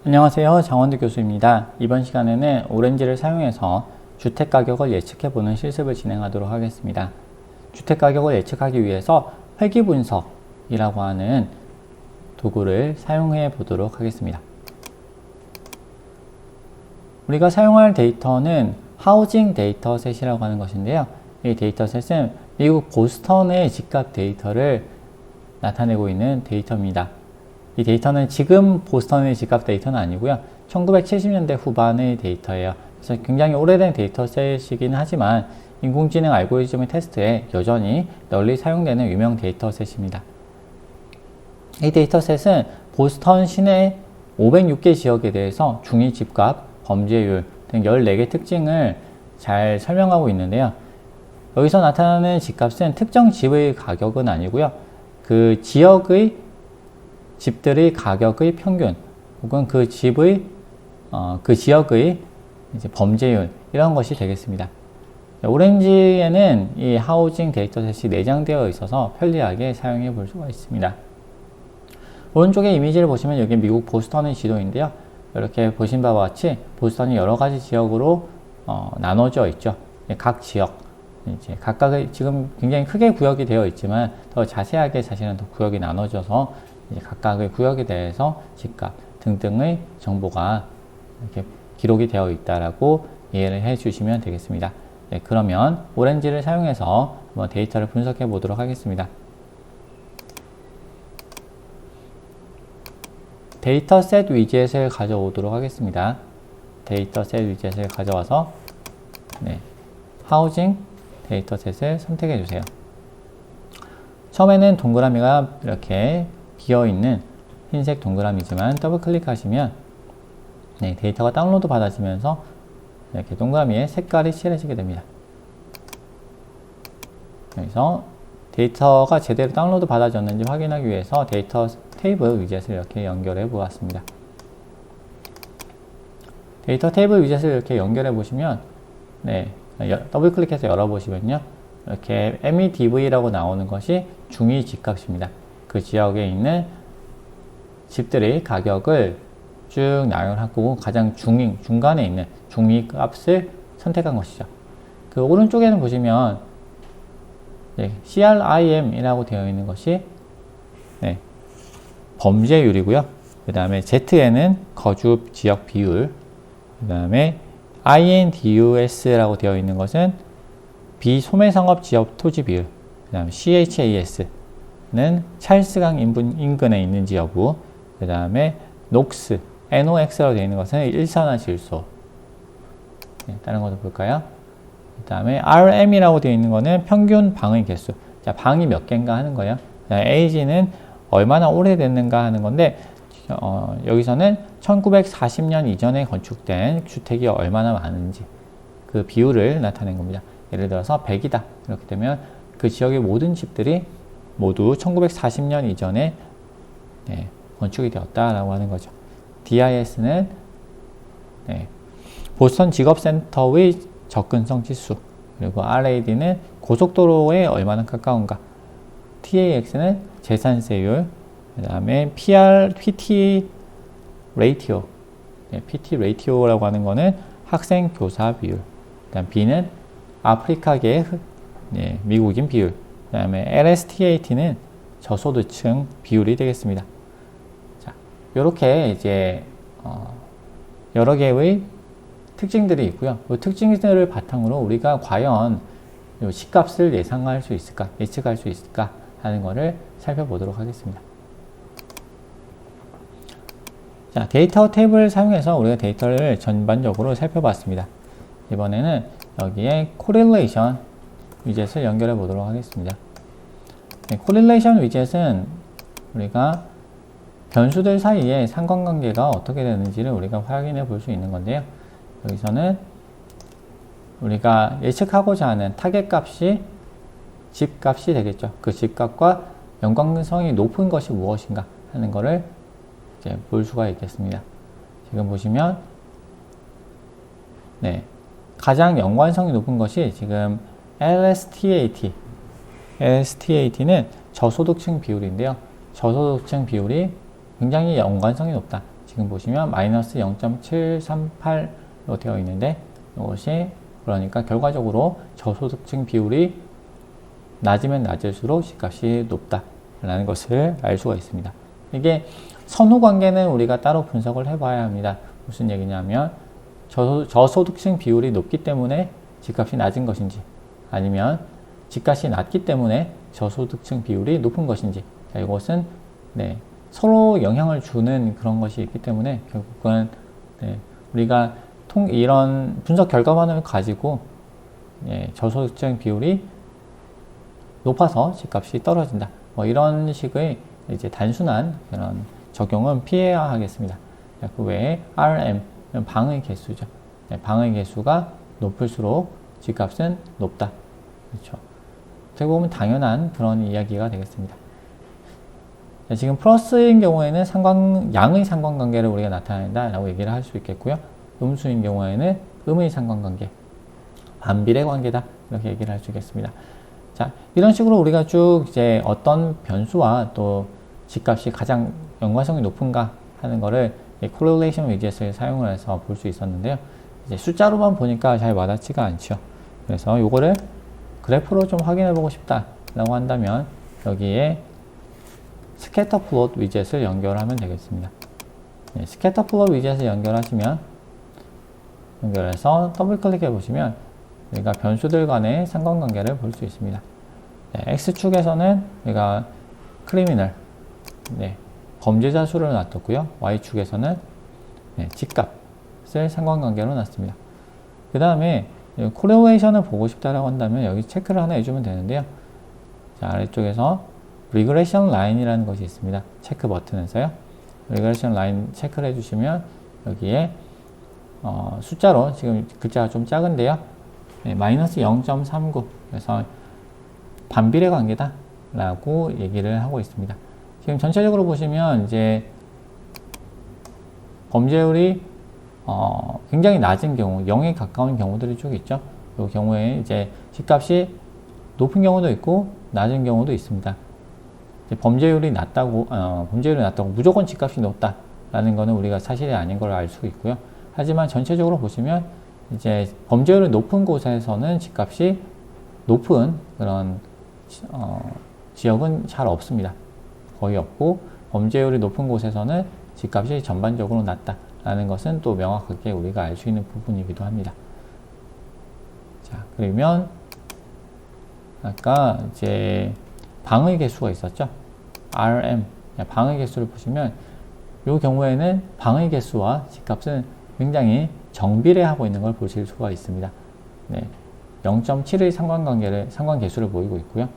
안녕하세요. 장원두 교수입니다. 이번 시간에는 오렌지를 사용해서 주택가격을 예측해보는 실습을 진행하도록 하겠습니다. 주택가격을 예측하기 위해서 회귀분석이라고 하는 도구를 사용해 보도록 하겠습니다. 우리가 사용할 데이터는 하우징 데이터셋이라고 하는 것인데요. 이 데이터셋은 미국 보스턴의 집값 데이터를 나타내고 있는 데이터입니다. 이 데이터는 지금 보스턴의 집값 데이터는 아니고요. 1970년대 후반의 데이터예요. 그래서 굉장히 오래된 데이터셋이긴 하지만 인공지능 알고리즘의 테스트에 여전히 널리 사용되는 유명 데이터셋입니다. 이 데이터셋은 보스턴 시내 506개 지역에 대해서 중위 집값, 범죄율 등 14개 특징을 잘 설명하고 있는데요. 여기서 나타나는 집값은 특정 집의 가격은 아니고요. 그 지역의 집들의 가격의 평균 혹은 그 집의 그 지역의 이제 범죄율 이런 것이 되겠습니다. 오렌지에는 이 하우징 데이터셋이 내장되어 있어서 편리하게 사용해 볼 수가 있습니다. 오른쪽에 이미지를 보시면 여기 미국 보스턴의 지도인데요. 이렇게 보신 바와 같이 보스턴이 여러 가지 지역으로 나눠져 있죠. 각 지역 이제 각각의 지금 굉장히 크게 구역이 되어 있지만 더 자세하게 사실은 더 구역이 나눠져서 이제 각각의 구역에 대해서 집값 등등의 정보가 이렇게 기록이 되어 있다라고 이해를 해 주시면 되겠습니다. 네, 그러면 오렌지를 사용해서 한번 데이터를 분석해 보도록 하겠습니다. 데이터셋 위젯을 가져오도록 하겠습니다. 데이터셋 위젯을 가져와서 하우징 데이터셋을 선택해 주세요. 처음에는 동그라미가 이렇게 비어있는 흰색 동그라미지만 더블 클릭하시면 데이터가 다운로드 받아지면서 이렇게 동그라미에 색깔이 칠해지게 됩니다. 여기서 데이터가 제대로 다운로드 받아졌는지 확인하기 위해서 데이터 테이블 위젯을 이렇게 연결해 보았습니다. 데이터 테이블 위젯을 이렇게 연결해 보시면 더블 클릭해서 열어보시면요. 이렇게 MEDV라고 나오는 것이 중위 집값입니다. 그 지역에 있는 집들의 가격을 쭉 나열하고 가장 중간에 있는 중위 값을 선택한 것이죠. 그 오른쪽에는 보시면 CRIM이라고 되어 있는 것이 범죄율이고요. 그 다음에 Z에는 거주 지역 비율, 그 다음에 INDUS라고 되어 있는 것은 비소매상업 지역 토지 비율, 그 다음에 CHAS는 찰스강 인근에 있는지 여부, 그 다음에 NOX라고 되어 있는 것은 일산화 질소. 다른 것도 볼까요? 그 다음에 RM이라고 되어 있는 것은 평균 방의 개수. 자, 방이 몇 개인가 하는 거예요. AG는 얼마나 오래됐는가 하는 건데, 여기서는 1940년 이전에 건축된 주택이 얼마나 많은지 그 비율을 나타낸 겁니다. 예를 들어서 100이다. 이렇게 되면 그 지역의 모든 집들이 모두 1940년 이전에 건축이 되었다라고 하는 거죠. DIS는 보스턴 직업센터의 접근성 지수, 그리고 RAD는 고속도로에 얼마나 가까운가, TAX는 재산세율, 그 다음에 PT 레이티오, PT 레이티오라고 하는 거는 학생 교사 비율, 그 다음 B는 아프리카계 미국인 비율, 그 다음에 LSTAT는 저소득층 비율이 되겠습니다. 자, 이렇게 이제 여러 개의 특징들이 있고요. 이 특징들을 바탕으로 우리가 과연 이 집값을 예상할 수 있을까, 예측할 수 있을까 하는 것을 살펴보도록 하겠습니다. 자, 데이터 탭을 사용해서 우리가 데이터를 전반적으로 살펴봤습니다. 이번에는 여기에 코릴레이션 위젯을 연결해 보도록 하겠습니다. 코릴레이션 위젯은 우리가 변수들 사이에 상관관계가 어떻게 되는지를 우리가 확인해 볼 수 있는 건데요. 여기서는 우리가 예측하고자 하는 타겟 값이 집값이 되겠죠. 그 집값과 연관성이 높은 것이 무엇인가 하는 것을 이제 볼 수가 있겠습니다. 지금 보시면 가장 연관성이 높은 것이 지금 LSTAT는 저소득층 비율인데요. 저소득층 비율이 굉장히 연관성이 높다. 지금 보시면 마이너스 0.738로 되어 있는데 이것이 그러니까 결과적으로 저소득층 비율이 낮으면 낮을수록 집값이 높다라는 것을 알 수가 있습니다. 이게 선후 관계는 우리가 따로 분석을 해봐야 합니다. 무슨 얘기냐면 저소득층 비율이 높기 때문에 집값이 낮은 것인지 아니면 집값이 낮기 때문에 저소득층 비율이 높은 것인지 자, 이것은 서로 영향을 주는 그런 것이 있기 때문에 결국은 우리가 이런 분석 결과만을 가지고 저소득층 비율이 높아서 집값이 떨어진다. 뭐 이런 식의 이제 단순한 그런 적용은 피해야 하겠습니다. 그 외에 RM, 방의 개수죠. 방의 개수가 높을수록 집값은 높다. 그렇죠. 어떻게 보면 당연한 그런 이야기가 되겠습니다. 자, 지금 플러스인 경우에는 양의 상관관계를 우리가 나타낸다 라고 얘기를 할 수 있겠고요. 음수인 경우에는 음의 상관관계, 반비례 관계다 이렇게 얘기를 할 수 있겠습니다. 자, 이런 식으로 우리가 쭉 이제 어떤 변수와 또 집값이 가장 연관성이 높은가 하는 거를 correlation widget을 사용을 해서 볼 수 있었는데요. 이제 숫자로만 보니까 잘 와닿지가 않죠. 그래서 요거를 그래프로 좀 확인해 보고 싶다라고 한다면 여기에 스캐터 플롯 위젯을 연결하면 되겠습니다. 스캐터 플롯 위젯을 연결해서 더블 클릭해 보시면 우리가 변수들 간의 상관관계를 볼 수 있습니다. X축에서는 우리가 크리미널, 범죄자 수를 놔뒀고요. Y축에서는 집값을 상관관계로 놨습니다. 그 다음에 코레레이션을 보고 싶다라고 한다면 여기 체크를 하나 해주면 되는데요. 자, 아래쪽에서 리그레션 라인이라는 것이 있습니다. 체크 버튼에서요. 리그레션 라인 체크를 해주시면 여기에 숫자로 지금 글자가 좀 작은데요. 마이너스 0.39 그래서 반비례 관계다 라고 얘기를 하고 있습니다. 지금 전체적으로 보시면 이제 범죄율이 굉장히 낮은 경우 0에 가까운 경우들이 쭉 있죠. 이 경우에 이제 집값이 높은 경우도 있고 낮은 경우도 있습니다. 범죄율이 낮다고 무조건 집값이 높다라는 것은 우리가 사실이 아닌 걸 알 수 있고요. 하지만 전체적으로 보시면 이제 범죄율이 높은 곳에서는 집값이 높은 그런 지역은 잘 없습니다. 거의 없고 범죄율이 높은 곳에서는 집값이 전반적으로 낮다라는 것은 또 명확하게 우리가 알 수 있는 부분이기도 합니다. 자, 그러면 아까 이제 방의 개수가 있었죠. RM, 방의 개수를 보시면 이 경우에는 방의 개수와 집값은 굉장히 정비례하고 있는 걸 보실 수가 있습니다. 0.7의 상관계수를 보이고 있고요.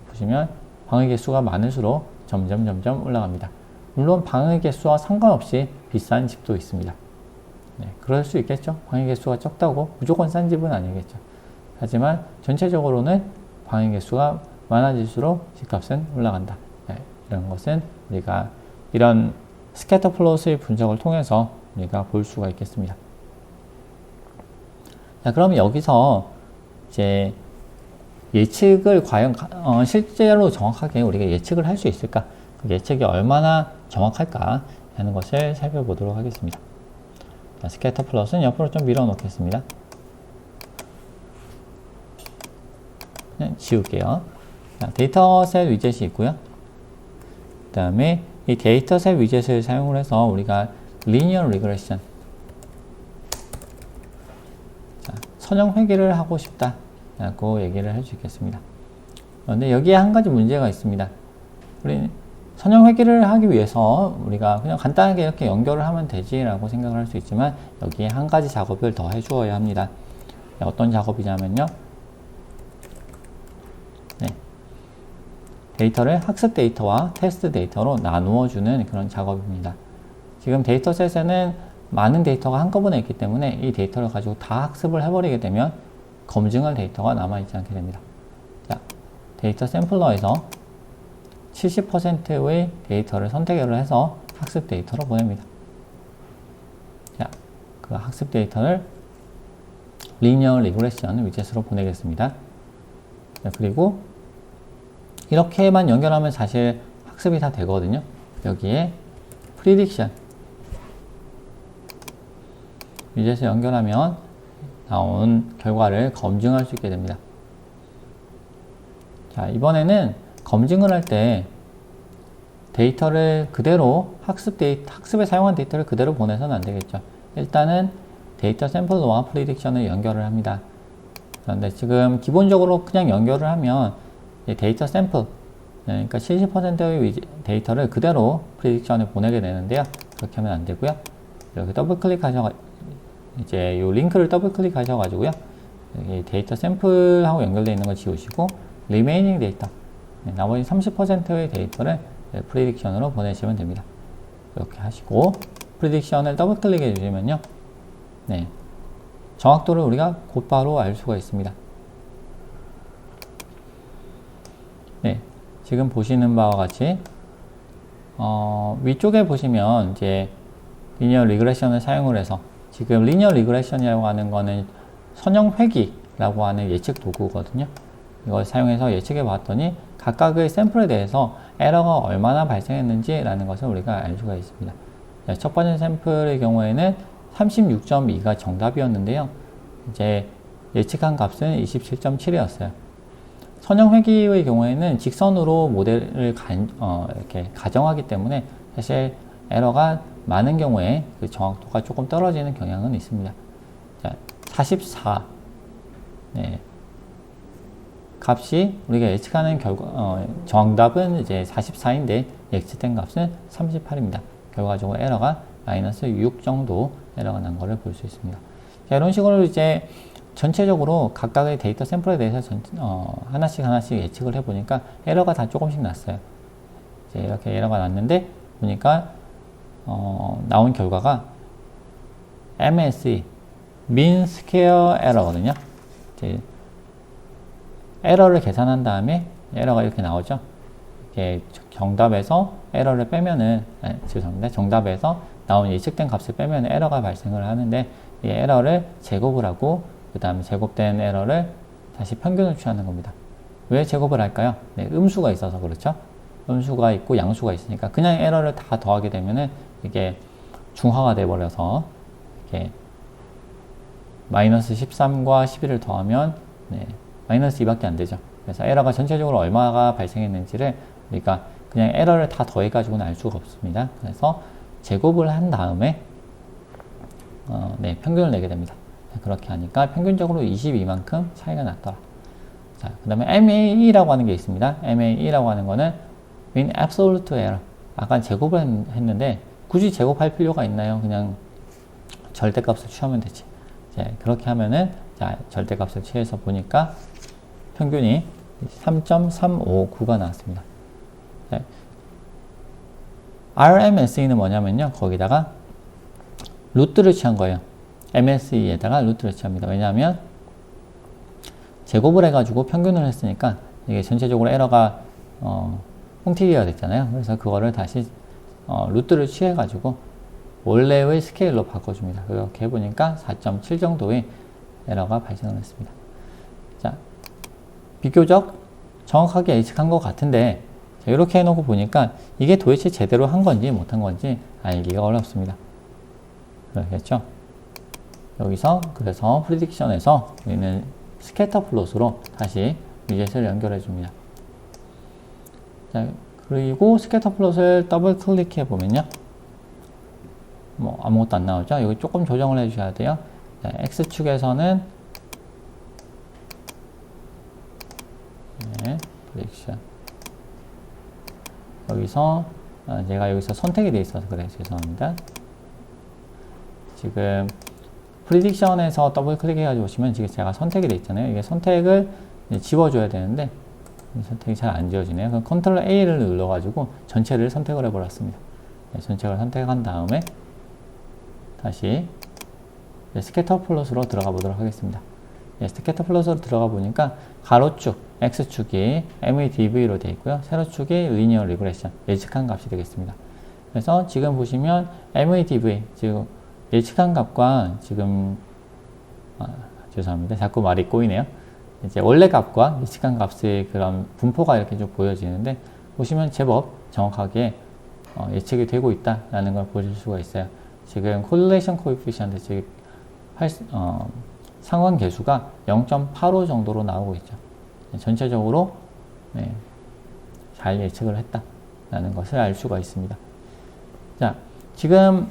보시면 방의 개수가 많을수록 점점 올라갑니다. 물론 방의 개수와 상관없이 비싼 집도 있습니다. 그럴 수 있겠죠. 방의 개수가 적다고 무조건 싼 집은 아니겠죠. 하지만 전체적으로는 방의 개수가 많아질수록 집값은 올라간다. 이런 것은 우리가 이런 스캐터 플롯의 분석을 통해서 우리가 볼 수가 있겠습니다. 자, 그럼 여기서 이제 예측을 과연 실제로 정확하게 우리가 예측을 할 수 있을까? 그 예측이 얼마나 정확할까 하는 것을 살펴보도록 하겠습니다. 자, 스캐터 플롯은 옆으로 좀 밀어 놓겠습니다. 지울게요. 자, 데이터셋 위젯이 있고요. 그 다음에 이 데이터셋 위젯을 사용을 해서 우리가 리니어 리그레션, 선형 회계를 하고 싶다라고 얘기를 할 수 있겠습니다. 그런데 여기에 한 가지 문제가 있습니다. 우리 선형 회계를 하기 위해서 우리가 그냥 간단하게 이렇게 연결을 하면 되지라고 생각을 할 수 있지만 여기에 한 가지 작업을 더 해주어야 합니다. 어떤 작업이냐면요. 데이터를 학습 데이터와 테스트 데이터로 나누어 주는 그런 작업입니다. 지금 데이터셋에는 많은 데이터가 한꺼번에 있기 때문에 이 데이터를 가지고 다 학습을 해버리게 되면 검증할 데이터가 남아있지 않게 됩니다. 자, 데이터 샘플러에서 70%의 데이터를 선택을 해서 학습 데이터로 보냅니다. 자, 그 학습 데이터를 리니어 리그레션 위젯으로 보내겠습니다. 자, 그리고 이렇게만 연결하면 사실 학습이 다 되거든요. 여기에 프리딕션, 위젯을 연결하면 나온 결과를 검증할 수 있게 됩니다. 자, 이번에는 검증을 할 때 데이터를 그대로 학습에 사용한 데이터를 그대로 보내서는 안 되겠죠. 일단은 데이터 샘플과 프리딕션을 연결을 합니다. 그런데 지금 기본적으로 그냥 연결을 하면 데이터 샘플, 그러니까 70%의 데이터를 그대로 프리딕션에 보내게 되는데요. 그렇게 하면 안 되고요. 여기 더블 클릭하셔, 이제 이 링크를 더블 클릭하셔가지고요. 여기 데이터 샘플하고 연결되어 있는 걸 지우시고, 리메이닝 데이터, 나머지 30%의 데이터를 프리딕션으로 보내시면 됩니다. 이렇게 하시고, 프리딕션을 더블 클릭해 주시면요. 네. 정확도를 우리가 곧바로 알 수가 있습니다. 네. 지금 보시는 바와 같이, 위쪽에 보시면 이제 리니어 리그레션을 사용을 해서 지금 리니어 리그레션이라고 하는 거는 선형 회귀라고 하는 예측 도구거든요. 이걸 사용해서 예측해 봤더니 각각의 샘플에 대해서 에러가 얼마나 발생했는지 라는 것을 우리가 알 수가 있습니다. 첫 번째 샘플의 경우에는 36.2가 정답이었는데요. 이제 예측한 값은 27.7이었어요. 선형 회귀의 경우에는 직선으로 모델을 이렇게 가정하기 때문에 사실 에러가 많은 경우에 그 정확도가 조금 떨어지는 경향은 있습니다. 자, 44. 네. 값이 우리가 예측하는 정답은 이제 44인데 예측된 값은 38입니다. 결과적으로 에러가 마이너스 6 정도 에러가 난 거를 볼 수 있습니다. 자, 이런 식으로 이제 전체적으로 각각의 데이터 샘플에 대해서 하나씩 예측을 해보니까 에러가 다 조금씩 났어요. 이제 이렇게 에러가 났는데 보니까 나온 결과가 MSE, Mean Square Error거든요. 이제 에러를 계산한 다음에 에러가 이렇게 나오죠. 이렇게 정답에서 에러를 빼면은, 죄송합니다. 정답에서 나온 예측된 값을 빼면 에러가 발생을 하는데 이 에러를 제곱을 하고 그 다음에 제곱된 에러를 다시 평균을 취하는 겁니다. 왜 제곱을 할까요? 네, 음수가 있어서 그렇죠. 음수가 있고 양수가 있으니까 그냥 에러를 다 더하게 되면은 이게 중화가 돼 버려서 이렇게 마이너스 13과 11을 더하면 네, 마이너스 2밖에 안 되죠. 그래서 에러가 전체적으로 얼마가 발생했는지를 우리가 그냥 에러를 다 더해가지고는 알 수가 없습니다. 그래서 제곱을 한 다음에 네, 평균을 내게 됩니다. 그렇게 하니까 평균적으로 22만큼 차이가 났더라. 자, 그 다음에 MAE라고 하는 게 있습니다. MAE라고 하는 거는 Mean Absolute Error. 아까 제곱을 했는데 굳이 제곱할 필요가 있나요? 그냥 절대값을 취하면 되지. 자, 그렇게 하면은 자, 절대값을 취해서 보니까 평균이 3.359가 나왔습니다. 자, RMSE는 뭐냐면요. 거기다가 루트를 취한 거예요. MSE에다가 루트를 취합니다. 왜냐하면 제곱을 해가지고 평균을 했으니까 이게 전체적으로 에러가 뻥튀기가 됐잖아요. 그래서 그거를 다시 루트를 취해가지고 원래의 스케일로 바꿔줍니다. 그렇게 해보니까 4.7 정도의 에러가 발생을 했습니다. 자, 비교적 정확하게 예측한 것 같은데 자, 이렇게 해놓고 보니까 이게 도대체 제대로 한 건지 못한 건지 알기가 어렵습니다. 그렇겠죠? 여기서 그래서 프리딕션에서 우리는 스캐터 플롯으로 다시 위젯을 연결해 줍니다. 자, 그리고 스캐터 플롯을 더블 클릭해 보면요. 뭐 아무것도 안 나오죠? 여기 조금 조정을 해 주셔야 돼요. 자, X축에서는 네, 프리딕션 여기서 제가 여기서 선택이 되어 있어서 그래요. 죄송합니다. 지금 프리딕션에서 더블 클릭해가지고 보시면 지금 제가 선택이 되어 있잖아요. 이게 선택을 지워줘야 되는데 선택이 잘 안 지워지네요. 그럼 컨트롤 A를 눌러가지고 전체를 선택을 해버렸습니다. 네, 전체를 선택한 다음에 다시 스캐터 플롯으로 들어가 보도록 하겠습니다. 네, 스캐터 플롯으로 들어가 보니까 가로축 X축이 MEDV로 되어 있고요. 세로축이 리니어 리그레션 예측한 값이 되겠습니다. 그래서 지금 보시면 MEDV 지금 예측한 값과 지금 죄송합니다. 자꾸 말이 꼬이네요. 이제 원래 값과 예측한 값의 그런 분포가 이렇게 좀 보여지는데 보시면 제법 정확하게 예측이 되고 있다라는 걸 보실 수가 있어요. 지금 correlation coefficient 즉 상관 계수가 0.85 정도로 나오고 있죠. 전체적으로 네, 잘 예측을 했다라는 것을 알 수가 있습니다. 자, 지금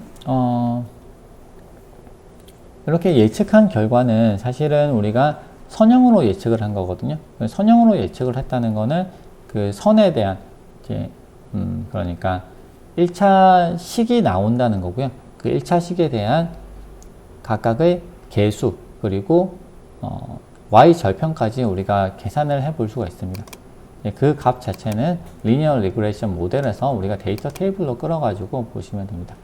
이렇게 예측한 결과는 사실은 우리가 선형으로 예측을 한 거거든요. 선형으로 예측을 했다는 거는 그 선에 대한 이제 그러니까 1차 식이 나온다는 거고요. 그 1차 식에 대한 각각의 개수 그리고 y 절편까지 우리가 계산을 해볼 수가 있습니다. 그 값 자체는 리니어 리그레션 모델에서 우리가 데이터 테이블로 끌어가지고 보시면 됩니다.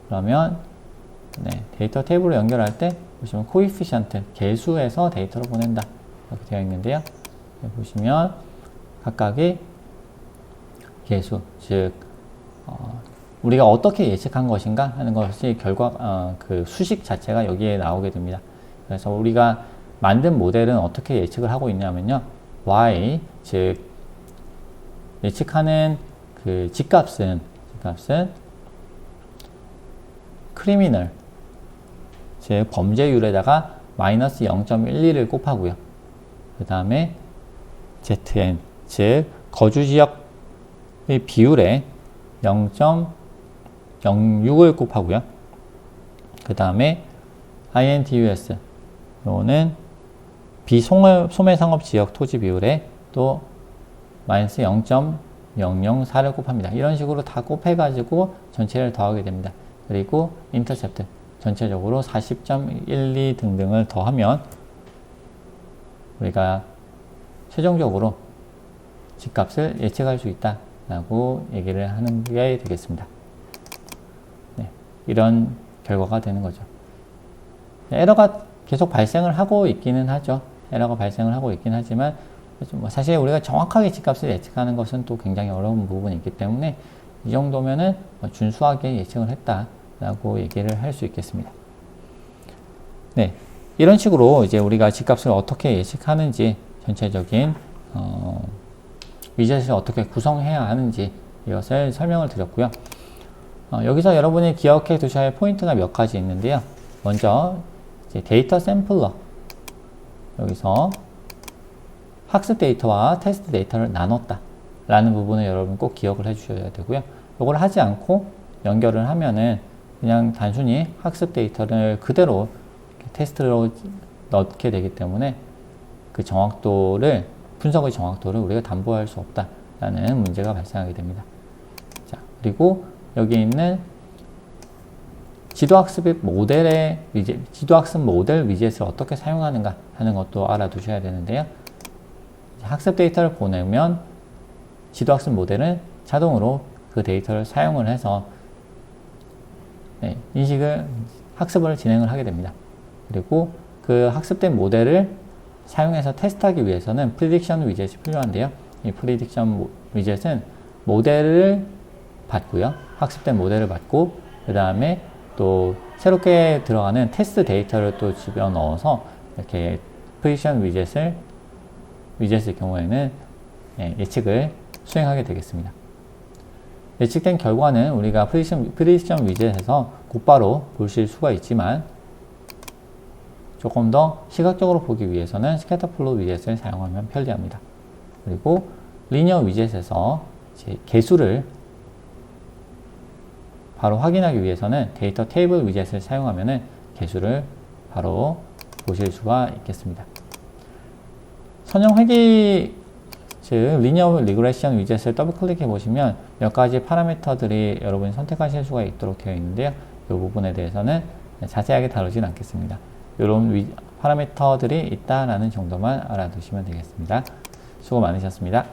그러면 네, 데이터 테이블로 연결할 때 보시면 코이피션트 개수에서 데이터를 보낸다 이렇게 되어 있는데요. 보시면 각각의 개수 즉 우리가 어떻게 예측한 것인가 하는 것이 결과 그 수식 자체가 여기에 나오게 됩니다. 그래서 우리가 만든 모델은 어떻게 예측을 하고 있냐면요. y 즉 예측하는 그 집값은 크리미널 즉 범죄율에다가 마이너스 0.12를 곱하고요. 그 다음에 ZN 즉 거주지역의 비율에 0.06을 곱하고요. 그 다음에 INTUS 요거는 비소매상업지역 토지 비율에 또 마이너스 0.004를 곱합니다. 이런 식으로 다 곱해가지고 전체를 더하게 됩니다. 그리고 인터셉트 전체적으로 40.12 등등을 더하면 우리가 최종적으로 집값을 예측할 수 있다라고 얘기를 하는 게 되겠습니다. 네, 이런 결과가 되는 거죠. 에러가 계속 발생을 하고 있기는 하죠. 에러가 발생을 하고 있긴 하지만 사실 우리가 정확하게 집값을 예측하는 것은 또 굉장히 어려운 부분이 있기 때문에 이 정도면은 준수하게 예측을 했다라고 얘기를 할 수 있겠습니다. 네, 이런 식으로 이제 우리가 집값을 어떻게 예측하는지 전체적인 위젯을 어떻게 구성해야 하는지 이것을 설명을 드렸고요. 여기서 여러분이 기억해 두셔야 할 포인트가 몇 가지 있는데요. 먼저 이제 데이터 샘플러 여기서 학습 데이터와 테스트 데이터를 나눴다 라는 부분을 여러분 꼭 기억을 해 주셔야 되고요. 이걸 하지 않고 연결을 하면은 그냥 단순히 학습 데이터를 그대로 테스트로 넣게 되기 때문에 그 정확도를 분석의 정확도를 우리가 담보할 수 없다라는 문제가 발생하게 됩니다. 자, 그리고 여기 있는 지도학습 모델 위젯을 어떻게 사용하는가 하는 것도 알아두셔야 되는데요. 학습 데이터를 보내면 지도학습 모델은 자동으로 그 데이터를 사용을 해서 학습을 진행을 하게 됩니다. 그리고 그 학습된 모델을 사용해서 테스트하기 위해서는 프리딕션 위젯이 필요한데요. 이 프리딕션 위젯은 모델을 받고요. 학습된 모델을 받고 그 다음에 또 새롭게 들어가는 테스트 데이터를 또 집어넣어서 이렇게 프리딕션 위젯의 경우에는 예측을 수행하게 되겠습니다. 예측된 결과는 우리가 프리딕션 위젯에서 곧바로 보실 수가 있지만 조금 더 시각적으로 보기 위해서는 스캐터플롯 위젯을 사용하면 편리합니다. 그리고 리니어 위젯에서 개수를 바로 확인하기 위해서는 데이터 테이블 위젯을 사용하면 개수를 바로 보실 수가 있겠습니다. 선형 회귀 즉 리니어 리그레션 위젯을 더블 클릭해 보시면 몇 가지 파라미터들이 여러분이 선택하실 수가 있도록 되어 있는데요. 이 부분에 대해서는 자세하게 다루진 않겠습니다. 이런 파라미터들이 있다라는 정도만 알아두시면 되겠습니다. 수고 많으셨습니다.